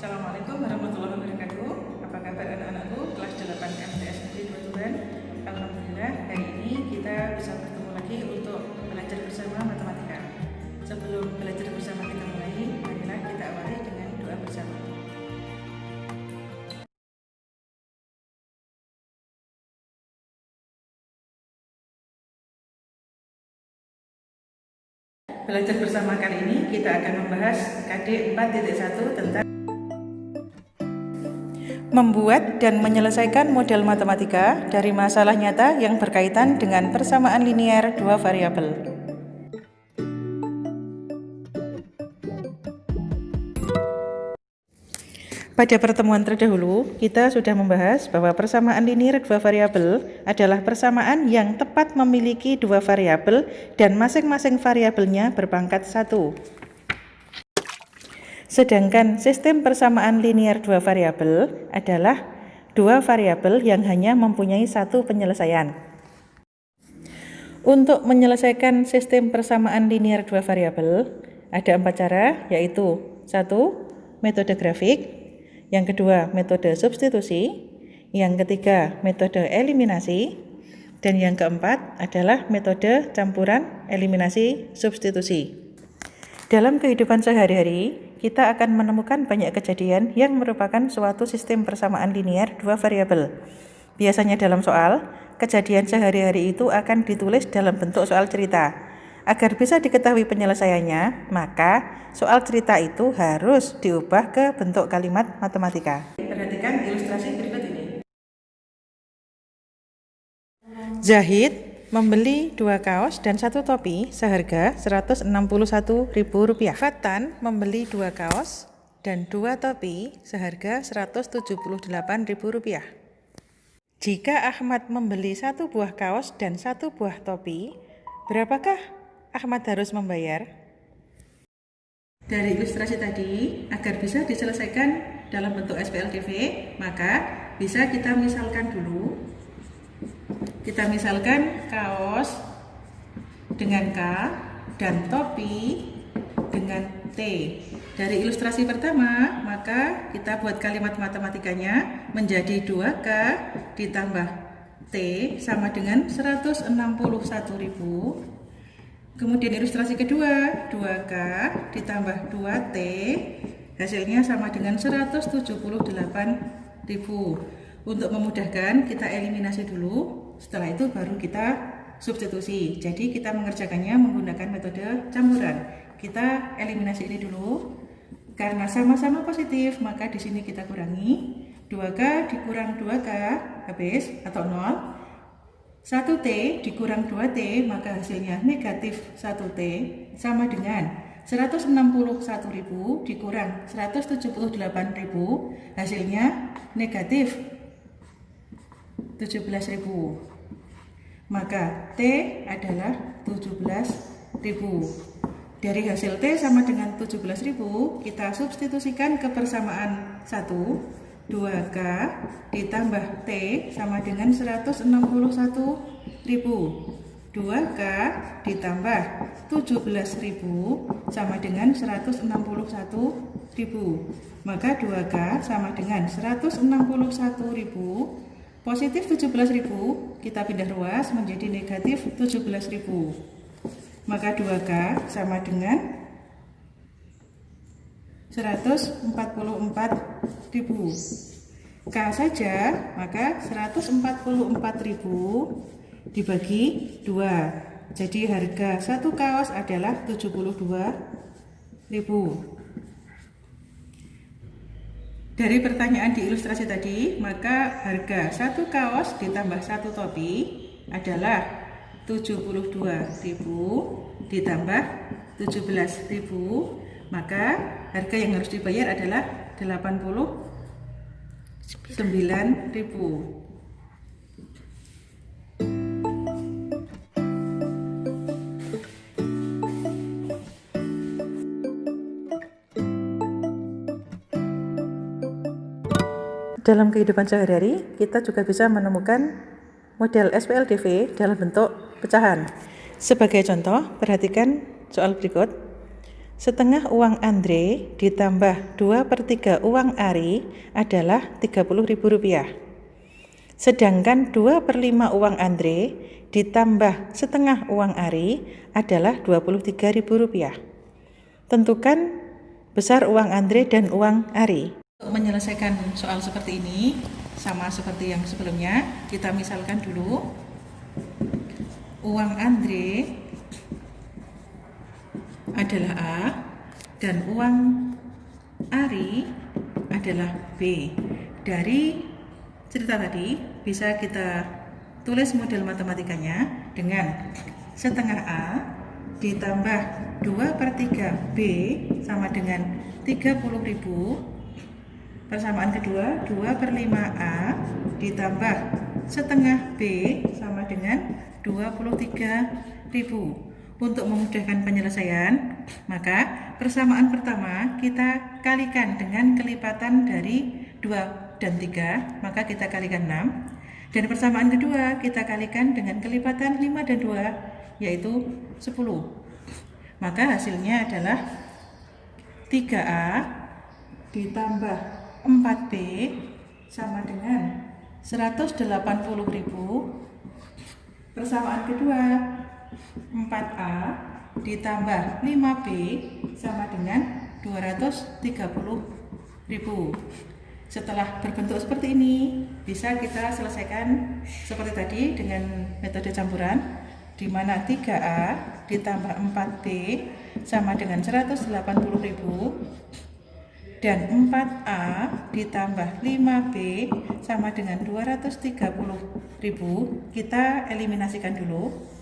Assalamualaikum warahmatullahi wabarakatuh. Apa kabar anak-anakku kelas 8 MTS Negeri 2 Tuban? Alhamdulillah, hari ini kita bisa bertemu lagi untuk belajar bersama matematika. Sebelum belajar bersama kita mulai, marilah kita awali dengan doa bersama. Belajar bersama kali ini kita akan membahas KD 4.1 tentang membuat dan menyelesaikan model matematika dari masalah nyata yang berkaitan dengan persamaan linear dua variabel. Pada pertemuan terdahulu, kita sudah membahas bahwa persamaan linear dua variabel adalah persamaan yang tepat memiliki dua variabel dan masing-masing variabelnya berpangkat 1. Sedangkan sistem persamaan linear dua variabel adalah dua variabel yang hanya mempunyai satu penyelesaian. Untuk menyelesaikan sistem persamaan linear dua variabel, ada 4 cara, yaitu 1. Metode grafik, yang kedua metode substitusi, yang ketiga metode eliminasi, dan yang keempat adalah metode campuran eliminasi substitusi. Dalam kehidupan sehari-hari, kita akan menemukan banyak kejadian yang merupakan suatu sistem persamaan linear dua variabel. Biasanya dalam soal, kejadian sehari-hari itu akan ditulis dalam bentuk soal cerita. Agar bisa diketahui penyelesaiannya, maka soal cerita itu harus diubah ke bentuk kalimat matematika. Perhatikan ilustrasi berikut ini. Zahid membeli 2 kaos dan 1 topi seharga Rp161.000. Fatan membeli 2 kaos dan 2 topi seharga Rp178.000. Jika Ahmad membeli 1 buah kaos dan 1 buah topi, berapakah Ahmad harus membayar? Dari ilustrasi tadi, agar bisa diselesaikan dalam bentuk SPLDV, maka bisa kita misalkan dulu. Kita misalkan kaos dengan K dan topi dengan T. Dari ilustrasi pertama, maka kita buat kalimat matematikanya menjadi 2K ditambah T sama dengan 161.000. Kemudian ilustrasi kedua, 2K ditambah 2T, hasilnya sama dengan 178.000. Untuk memudahkan, kita eliminasi dulu, setelah itu baru kita substitusi. Jadi kita mengerjakannya menggunakan metode campuran. Kita eliminasi ini dulu. Karena sama-sama positif, maka di sini kita kurangi. 2K dikurang 2K, habis atau 0. 1T dikurang 2T, maka hasilnya negatif 1T sama dengan 161.000 dikurang 178.000, hasilnya negatif 17.000. Maka T adalah 17.000. Dari hasil T sama dengan 17.000, kita substitusikan ke persamaan 1. 2K ditambah T sama dengan 161.000. 2K ditambah 17.000 sama dengan 161.000. Maka 2K sama dengan 161.000. Positif 17.000 kita pindah ruas menjadi negatif 17.000. Maka 2K sama dengan 144.000. K saja, maka 144.000 dibagi 2. Jadi harga satu kaos adalah 72.000. Dari pertanyaan di ilustrasi tadi, maka harga satu kaos ditambah 1 topi adalah 72.000 ditambah 17.000. Maka harga yang harus dibayar adalah 89.000. Dalam kehidupan sehari-hari, kita juga bisa menemukan model SPLDV dalam bentuk pecahan. Sebagai contoh, perhatikan soal berikut. setengah uang Andre ditambah 2/3 uang Ari adalah Rp30.000. Sedangkan 2/5 uang Andre ditambah setengah uang Ari adalah Rp23.000. Tentukan besar uang Andre dan uang Ari. Untuk menyelesaikan soal seperti ini, sama seperti yang sebelumnya, kita misalkan dulu uang Andre adalah A dan uang Ari adalah B. Dari cerita tadi bisa kita tulis model matematikanya dengan setengah A ditambah 2/3 B sama dengan 30.000. Persamaan kedua, 2/5 A ditambah setengah B sama dengan 23.000. Untuk memudahkan penyelesaian, maka persamaan pertama kita kalikan dengan kelipatan dari 2 dan 3, maka kita kalikan 6. Dan persamaan kedua kita kalikan dengan kelipatan 5 dan 2, yaitu 10. Maka hasilnya adalah 3A ditambah 4B sama dengan 180.000. Persamaan kedua, 4A ditambah 5B sama dengan 230.000. Setelah berbentuk seperti ini, bisa kita selesaikan seperti tadi dengan metode campuran, di mana 3A ditambah 4B sama dengan 180.000 dan 4A ditambah 5B sama dengan 230.000. Kita eliminasikan dulu.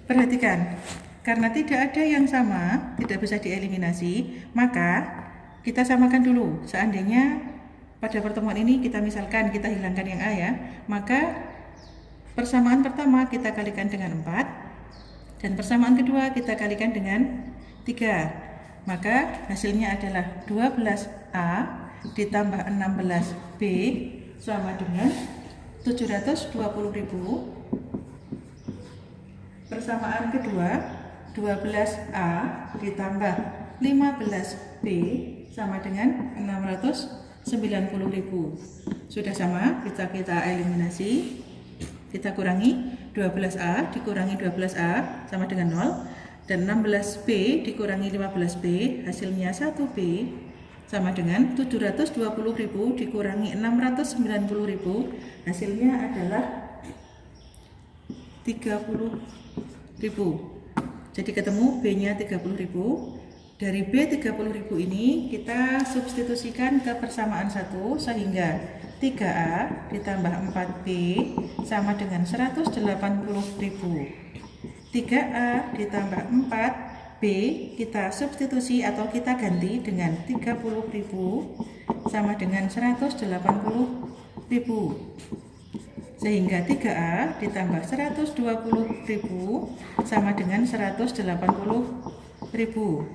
Perhatikan, karena tidak ada yang sama, tidak bisa dieliminasi, maka kita samakan dulu. Seandainya pada pertemuan ini kita misalkan kita hilangkan yang A ya, maka persamaan pertama kita kalikan dengan 4 dan persamaan kedua kita kalikan dengan 3. Maka hasilnya adalah 12A ditambah 16B sama dengan 720.000. Persamaan kedua, 12A ditambah 15B sama dengan 690.000. Sudah sama, kita eliminasi. Kita kurangi 12A dikurangi 12A sama dengan 0. Dan 16B dikurangi 15B hasilnya 1B sama dengan 720.000 dikurangi 690.000 hasilnya adalah 30.000. Jadi ketemu B nya 30.000. Dari B 30.000 ini kita substitusikan ke persamaan 1 sehingga 3A ditambah 4B sama dengan 180.000. 3A ditambah 4B kita substitusi atau kita ganti dengan 30.000 sama dengan 180.000. Sehingga 3A ditambah 120.000 sama dengan 180.000.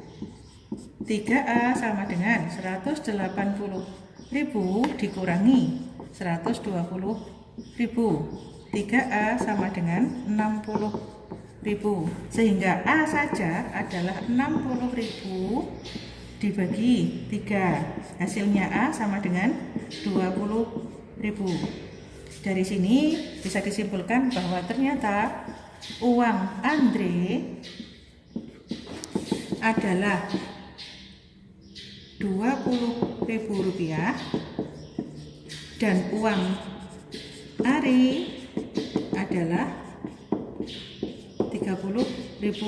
3A sama dengan 180.000 dikurangi 120.000. 3A sama dengan 60.000. Sehingga A saja adalah 60.000 dibagi 3. Hasilnya A sama dengan 20.000. Dari sini bisa disimpulkan bahwa ternyata uang Andre adalah Rp20.000 dan uang Ari adalah Rp30.000.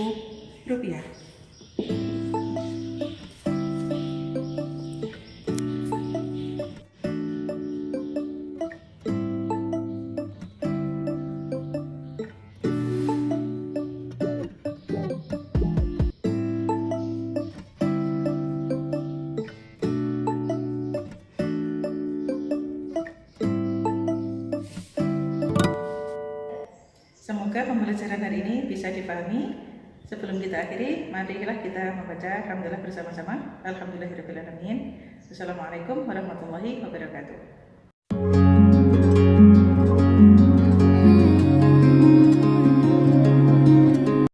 Semoga pembelajaran hari ini bisa dipahami. Sebelum kita akhiri, marilah kita membaca alhamdulillah bersama-sama. Alhamdulillahirabbil alamin. Wassalamualaikum warahmatullahi wabarakatuh.